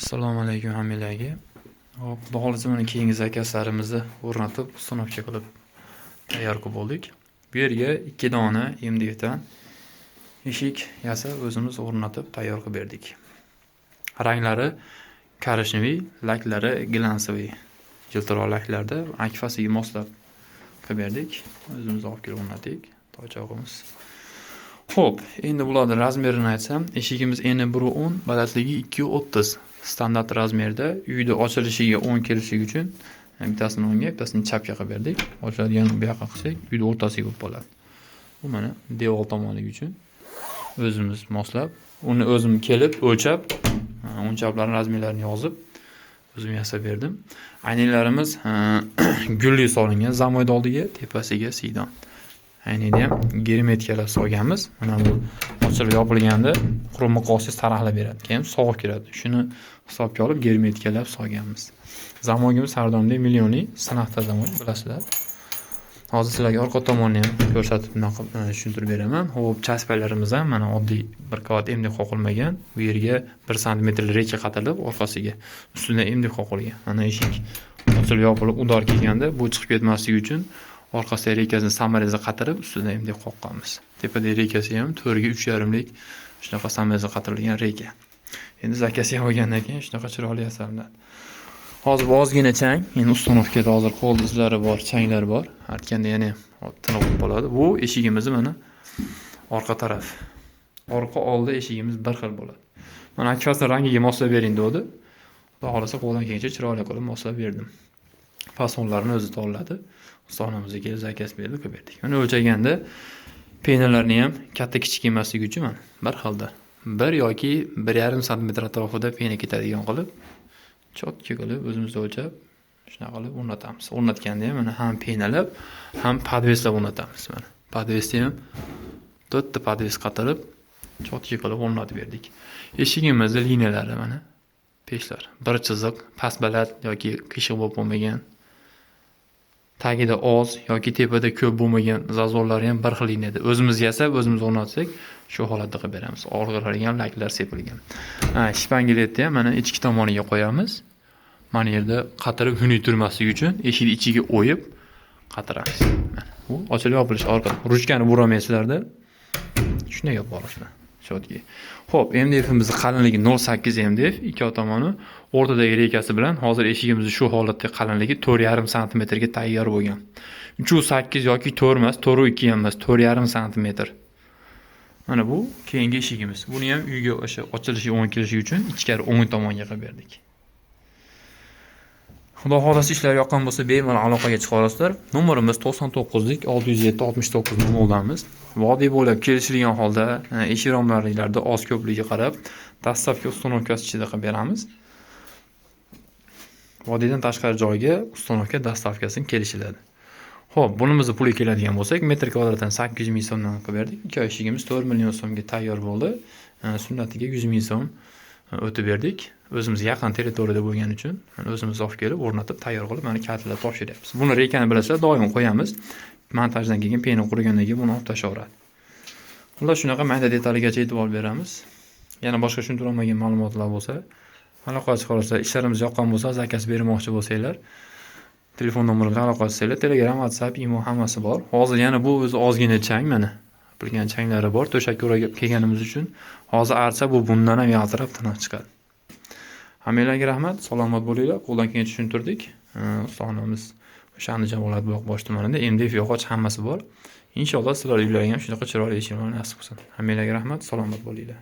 Assalomu alaykum hammalarga. Hop, xudo xolisa mana keyingi zakazlarimizni o'rnatib, uстановка qilib tayyor qilib bo'ldik. Bu yerga 2 dona MDFdan eshik yasab o'zimiz o'rnatib tayyor qilib berdik. Ranglari korishneviy, laklari glansoviy. Jiltiroq laklarda akfasiga moslab qilib berdik. O'zimiz olib kelib o'rnatdik. Toychog'imiz. Xo'p, endi bularning razmerini aytsam, eshigimiz eni 1.10, balandligi 2.30. Standart razmerda uyda ochilishiga 10 kelishligi uchun bittasini o'ngga, bittasini chapga qilib berdik. Ochiladigan bu yoqqa qilsak, uyda o'rtasiga bo'lib qoladi. Bu mana devor tomonligi uchun o'zimiz moslab, uni o'zim kelib o'lchab, o'lchablarning razmerlarini yozib, o'zim yasab berdim. Aynaklarimiz gulli solingan, zamoyda oldiga, tepasiga sidon. Aynakni ham germetiklar solganmiz. Mana bu ochilib yopilganda qurum miqossiz taraqlab beradi. Keyin sovuq kiradi. Shuni hisobga olib germetikalar solganmiz. Zamogimiz har doimdek millionli sinaqda zamog, bilasizlar. Hozir sizlarga orqa tomonni ham ko'rsatib tushuntirib beraman. Xo'p, chaspalarimiz ham mana oddiy bir qavat MDF qoqilmagan. Bu yerga 1 sm recha qatilib, orqasiga ustidan MDF qoqilgan. Mana eshik ochilib yopilib udor kelganda bu chiqib ketmasligi uchun orqasiga rekasini samareza qatirib, ustidan MDF qoqqanmiz. Tepada rekasi ham 4 ga 3,5 lik shunaqa samareza qatirilgan reka. Endi zakasi ham olgandan keyin shunaqa chiroyli yasaladi. Hozir ozgina chang, endi uстановкада hozir qo'l izlari bor, changlar bor. Artganda yana tiniq bo'lib qoladi. Bu eshigimiz mana orqa taraf. Orqa oldi eshigimiz bir xil bo'ladi. Mana akfasini rangiga moslab bering dedi. Xudo xolasa qo'ldan kelgancha chiroyli qilib moslab berdim. Fasonlarni o'zi tanladi. Ustonamizga kelib zakaz berib qilib berdik. Mana o'lchaganda penalarni ham katta kichik emasligi uchun mana bir xilda 1 yoki 1,5 sm atrofida pena ketadigan qilib chotki qilib o'zimiz o'lchab shunaqa qilib o'rnatamiz. O'rnatganda ham mana ham penalab, ham podveslab o'rnatamiz mana. Podvesni ham 4 ta podves qatirib chotki qilib o'rnatib berdik. Eshigimizning liniyalari mana peshlar. Bir chiziq, past baland yoki qiyshiq bo'lib bo'lmagan. Tagida oz yoki tepada ko'p bo'lmagan zazorlar ham bir xil liniyada. O'zimiz yasab, o'zimiz o'rnatsak, shu holatda qilib beramiz. Orqalariga ham laklar sepilgan. Shpangeletni ham mana ichki tomoniga qo'yamiz. Mana yerda qatirib hunaytirmasligi uchun eshikni ichiga o'yib qatiramiz. Mana bu ochilib yopilish orqa. Ruchkani burolmaysizlarda shunday yopib olishlar. Shodki. Xo'p, MDF'imizning qalinligi 0.8 MDF, ikki tomoni o'rtadagi rekasi bilan hozir eshigimizni shu holatda qalinligi 4,5 sm ga tayyor bo'lgan. 3.8 yoki 4 emas, 4.2 ham emas, 4,5 sm. Mana bu keyingi eshigimiz. Buni ham uyga o'sha ochilishi 10 kelishi uchun ichkari o'ng tomonga qilib berdik. Xudo xolasa ishlar yoqqan bo'lsa, bemalol aloqaga chiqa olasizlar. Nomerimiz 99lik 607 69 nomerimiz. Vodiy bo'ylab kelishilgan holda eshik romlarliklarda oz ko'pligiga qarab, dastavka uстановкасы ichida qilib beramiz. Vodiydan tashqari joyga uстановка dastavkasini kelishiladi. Xo'p, bunimizni puli keladigan bo'lsak, metr kvadratdan 800 ming so'mdan qilib berdik. Ikki eshigimiz 4 million so'mga tayyor bo'ldi. Sunnatiga 100 ming so'm o'tib berdik. O'zimiz yaqin territoriyada bo'lgani uchun o'zimiz olib kelib o'rnatib tayyor qilib mana kaltalar topshiryapmiz. Buni rekani bilasizlar, doim qo'yamiz. Montajdan keyin pena qurigandan keyin buni olib tashlaveradi. Xullas shunaqa mayda detaligacha e'tibor beramiz. Yana boshqa tushuntira olmagan ma'lumotlar bo'lsa, aloqaga chiqarsizlar. Ishlarimiz yoqqan bo'lsa, zakaz bermoqchi bo'lsanglar, telefon nomeriga aloqa qilsanglar, Telegram, WhatsApp, imo hammasi bor. Hozir yana bu o'zi ozgina chang mana. Bilgan changlari bor. To'shakka o'rab kelganimiz uchun hozir archa bu bundan ham yaltirab tiniq chiqadi. Hammalarga rahmat, salomat bo'linglar. Qo'ldan kelgancha tushuntirdik. Ustonamiz o'sha Andijon viloyat Buloqbosh tumanida MDF yog'och hammasi bor. Inshaalloh sizlar uylarga ham shunaqa chiroyli eshiklar nasib qilsin. Hammalarga rahmat, salomat bo'linglar.